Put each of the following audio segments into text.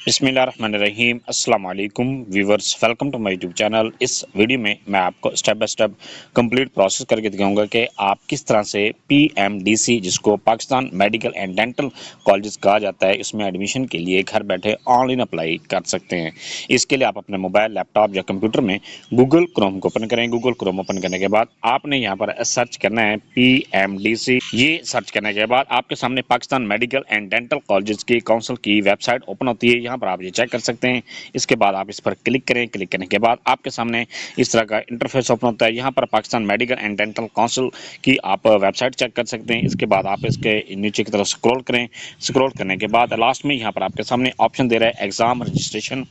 بسم اللہ الرحمن الرحیم۔ السلام علیکم viewers, welcome to my YouTube channel. اس ویڈیو میں آپ کو step by step complete process کر کے دکھاؤں گا کہ آپ کس طرح سے PMDC، جس کو Pakistan medical and dental colleges کہا جاتا ہے، اس میں ایڈمیشن کے لیے گھر بیٹھے آن لائن اپلائی کر سکتے ہیں۔ اس کے لیے آپ اپنے موبائل، لیپ ٹاپ یا کمپیوٹر میں گوگل کروم کو اوپن کریں۔ گوگل کروم اوپن کرنے کے بعد آپ نے یہاں پر سرچ کرنا ہے PMDC۔ یہ سرچ کرنے کے بعد آپ کے سامنے Pakistan medical and dental colleges کی کونسل کی ویب سائٹ اوپن ہوتی ہے۔ یہاں پر آپ یہ چیک کر سکتے ہیں۔ اس کے بعد آپ اس پر کلک کریں۔ کلک کرنے کے بعد آپ کے سامنے اس طرح کا انٹرفیس اوپن ہوتا ہے۔ یہاں پر Pakistan medical and dental council کی آپ ویب سائٹ چیک کر سکتے ہیں۔ اس کے بعد آپ اس کے نیچے کی طرف سکرول کریں۔ سکرول کرنے کے بعد لاسٹ میں یہاں پر آپ کے سامنے آپشن دے رہا ہے ایگزام رجسٹریشن،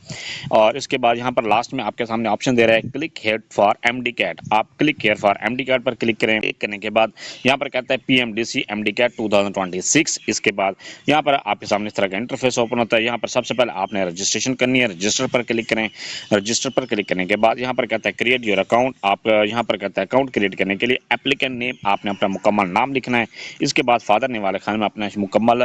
اور اس کے بعد یہاں پر لاسٹ میں آپ کے سامنے آپشن دے رہا ہے کلک ہیئر فار MD-CAT۔ آپ click here for MD-CAT per click کریں۔ کلک کرنے کے بعد یہاں پر کہتا ہے PMDC MD-CAT 2026۔ اس کے بعد یہاں پر آپ کے سامنے اس طرح کا انٹرفیس اوپن ہوتا ہے۔ یہاں پر سب سے پہلے آپ نے رجسٹریشن کرنی ہے۔ رجسٹر پر کلک کریں۔ رجسٹر پر کلک کرنے کے بعد یہاں پر کہتا ہے کریٹ یور اکاؤنٹ۔ آپ یہاں پر کہتا ہے اکاؤنٹ کریٹ کرنے کے لیے اپلیکینٹ نیم، آپ نے اپنا مکمل نام لکھنا ہے۔ اس کے بعد فادر نیم والے خانے میں اپنا مکمل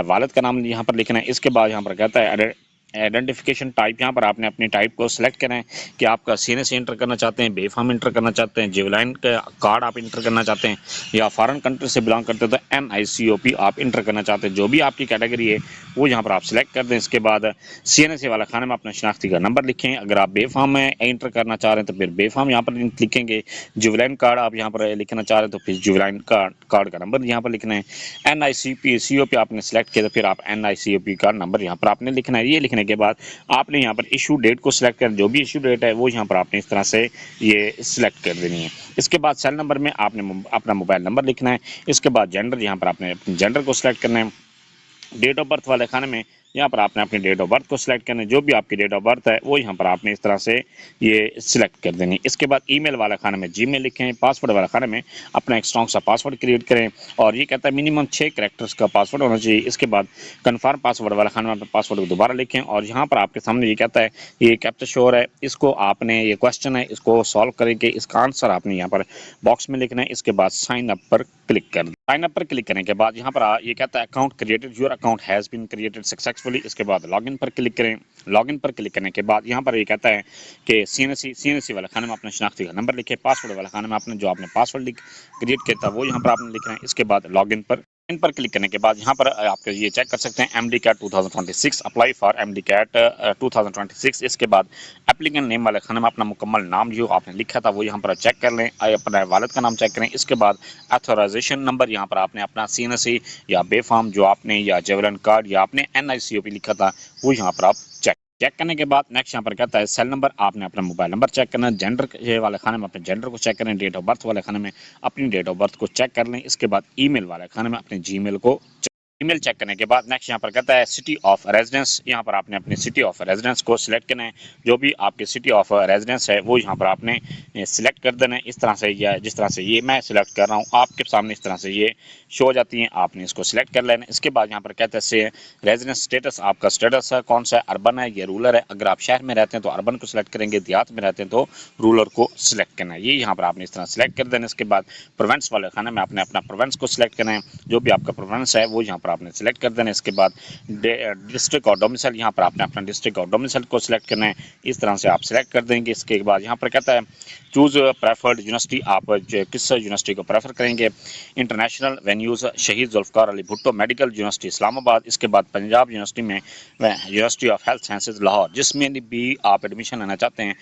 والد کا نام یہاں پر لکھنا ہے۔ اس کے بعد یہاں پر کہتا ہے آئیڈینٹیفیکیشن ٹائپ، یہاں پر آپ نے اپنی ٹائپ کو سلیکٹ کریں کہ آپ کا CNC انٹر کرنا چاہتے ہیں، بے فارم انٹر کرنا چاہتے ہیں، جیولائن کا کارڈ آپ انٹر کرنا چاہتے ہیں، یا فارن کنٹری سے بلانگ کرتے ہیں تو NICOP آپ انٹر کرنا چاہتے ہیں۔ جو بھی آپ کی کیٹیگری ہے وہ یہاں پر آپ سلیکٹ کر دیں۔ اس کے بعد CNC والا خانے میں اپنا شناختی کا نمبر لکھیں۔ اگر آپ بے فارم میں انٹر کرنا چاہ رہے ہیں تو پھر بے فارم یہاں پر لکھیں گے۔ جیولائن کارڈ آپ یہاں پر لکھنا چاہ رہے ہیں تو پھر جیولائن کارڈ کا نمبر یہاں پر لکھنا ہے۔ NICOP آپ نے سلیکٹ کیا تو پھر آپ NICOP کا نمبر یہاں پر آپ نے لکھنا ہے۔ یہ لکھنے کے بعد آپ نے یہاں پر ایشو ڈیٹ کو سلیکٹ کرنا، جو بھی ایشو ڈیٹ ہے وہ یہاں پر آپ نے اس طرح سے یہ سلیکٹ کر دینی ہے۔ اس کے بعد سیل نمبر میں آپ نے اپنا موبائل نمبر لکھنا ہے۔ اس کے بعد جینڈر، یہاں پر آپ نے اپنے جینڈر کو سلیکٹ کرنا ہے۔ ڈیٹ آف برتھ والے خانے میں یہاں پر آپ نے اپنی ڈیٹ آف برتھ کو سلیکٹ کرنا ہے۔ جو بھی آپ کی ڈیٹ آف برتھ ہے وہ یہاں پر آپ نے اس طرح سے یہ سلیکٹ کر دینی ہے۔ اس کے بعد ای میل والا خانے میں Gmail لکھیں۔ پاسورڈ والا خانے میں اپنا ایک اسٹرانگ سا پاسورڈ کریٹ کریں، اور یہ کہتا ہے منیمم 6 کریکٹرز کا پاسورڈ ہونا چاہیے۔ اس کے بعد کنفرم پاسورڈ والا خانے میں اپنا پاسورڈ کو دوبارہ لکھیں، اور یہاں پر آپ کے سامنے یہ کہتا ہے یہ کیپچا شو ہو رہا ہے، اس کو آپ نے، یہ کوشچن ہے، اس کو سالو کریں کہ اس کا آنسر آپ نے یہاں پر باکس میں لکھنا ہے۔ اس کے بعد سائن اپ پر کلک کر دیں۔ سائن اپ پر کلک کرنے کے بعد یہاں پر یہ کہتا ہے account created, your account has been created successfully. اس کے بعد لاگ ان پر کلک کریں۔ لاگ ان پر کلک کرنے کے بعد یہاں پر یہ کہتا ہے کہ CNC والا خانے میں اپنا شناختی کا نمبر لکھے۔ پاسورڈ والا خانے میں آپ نے جو آپ نے پاسورڈ کریٹ کیا تھا وہ یہاں پر آپ نے لکھنا ہے۔ اس کے بعد لاگ ان پر کلک کرنے کے بعد یہاں پر آپ یہ چیک کر سکتے ہیں MD-CAT 2026، اپلائی فار MD-CAT 2026۔ اس کے بعد اپلیکینٹ نیم والے خانے میں اپنا مکمل نام جو آپ نے لکھا تھا وہ یہاں پر چیک کر لیں۔ اپنا والد کا نام چیک کریں۔ اس کے بعد ایتھورائزیشن نمبر، یہاں پر آپ نے اپنا CNC یا بے فارم جو آپ نے، یا جیولن کارڈ یا آپ نے NICOP لکھا تھا وہ یہاں پر آپ چیک کرنے کے بعد نیکسٹ یہاں پر کہتا ہے سیل نمبر، آپ نے اپنا موبائل نمبر چیک کرنا ہے۔ جینڈر والے خانے میں اپنے جینڈر کو چیک کریں۔ ڈیٹ آف برتھ والے خانے میں اپنی ڈیٹ آف برتھ کو چیک کر لیں۔ اس کے بعد ای میل والے خانے میں اپنے Gmail کو ای میل چیک کرنے کے بعد نیکسٹ یہاں پر کہتا ہے سٹی آف ریزیڈنس، یہاں پر آپ نے اپنی سٹی آف ریزیڈنس کو سلیکٹ کرنا ہے۔ جو بھی آپ کی سٹی آف ریزیڈنس ہے وہ یہاں پر آپ نے سلیکٹ کر دینا ہے۔ اس طرح سے، یا جس طرح سے یہ میں سلیکٹ کر رہا ہوں آپ کے سامنے اس طرح سے یہ شو ہو جاتی ہیں، آپ نے اس کو سلیکٹ کر لینا ہے۔ اس کے بعد یہاں پر کہتا ہے ریزیڈنس اسٹیٹس، آپ کا اسٹیٹس ہے کون سا ہے، اربن ہے یا رولر ہے۔ اگر آپ شہر میں رہتے ہیں تو اربن کو سلیکٹ کریں گے، دیہات میں رہتے ہیں تو رولر کو سلیکٹ کرنا ہے۔ یہ یہاں پر آپ نے اس طرح سلیکٹ کر دینا ہے۔ اس کے بعد پروونس والے خانے میں آپ نے اپنا پروونس کو سلیکٹ کرنا ہے۔ جو بھی آپ کا پروونس ہے وہ یہاں پر آپ نے سلیکٹ کر دینا ہے۔ اس کے بعد ڈسٹرکٹ اور ڈومیسائل، یہاں پر آپ نے اپنا ڈسٹرکٹ اور ڈومیسائل کو سلیکٹ کرنا ہے۔ اس طرح سے آپ سلیکٹ کر دیں گے۔ اس کے بعد یہاں پر کہتا ہے چوز پریفرڈ یونیورسٹی، آپ کس یونیورسٹی کو پریفر کریں گے۔ انٹرنیشنل وینیوز، شہید ذوالفقار علی بھٹو میڈیکل یونیورسٹی اسلام آباد۔ اس کے بعد پنجاب یونیورسٹی میں university of health sciences Lahore, جس میں بھی آپ ایڈمیشن لینا چاہتے ہیں،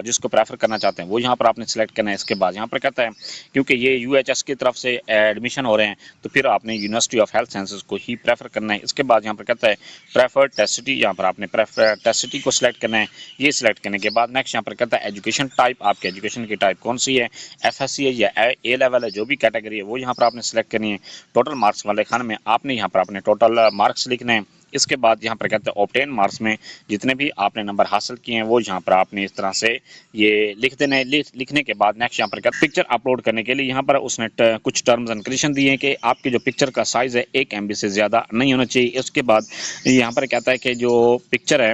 جس کو پریفر کرنا چاہتے ہیں وہ یہاں پر آپ نے سلیکٹ کرنا ہے۔ اس کے بعد یہاں پر کہتا ہے کیونکہ یہ UHS کی طرف سے ایڈمیشن ہو رہے ہیں تو پھر آپ نے یونیورسٹی آف ہیلتھ سائنسز کو ہی پریفر کرنا ہے۔ اس کے بعد یہاں پر کہتا ہے پریفرڈ ٹیسٹ سٹی، یہاں پر آپ نے ٹیسٹ سٹی کو سلیکٹ کرنا ہے۔ یہ سلیکٹ کرنے کے بعد نیکسٹ یہاں پر کہتا ہے ایجوکیشن ٹائپ، آپ کے ایجوکیشن کی ٹائپ کون سی ہے، FSC ہے یا A لیول ہے، جو بھی کیٹیگری ہے وہ یہاں پر آپ نے سلیکٹ کرنی ہے۔ ٹوٹل مارکس والے خانے میں آپ نے یہاں پر اپنے ٹوٹل مارکس لکھنے ہیں۔ اس کے بعد یہاں پر کہتے ہیں اوبٹین مارکس میں جتنے بھی آپ نے نمبر حاصل کیے ہیں وہ یہاں پر آپ نے اس طرح سے یہ لکھ دینے۔ لکھنے کے بعد نیکسٹ یہاں پر کہتے ہیں پکچر اپلوڈ کرنے کے لیے یہاں پر اس نے کچھ ٹرمز اینڈ کنڈیشن دی ہیں کہ آپ کی جو پکچر کا سائز ہے 1 MB سے زیادہ نہیں ہونا چاہیے۔ اس کے بعد یہاں پر کہتا ہے کہ جو پکچر ہے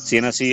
CNSE,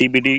TBD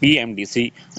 PMDC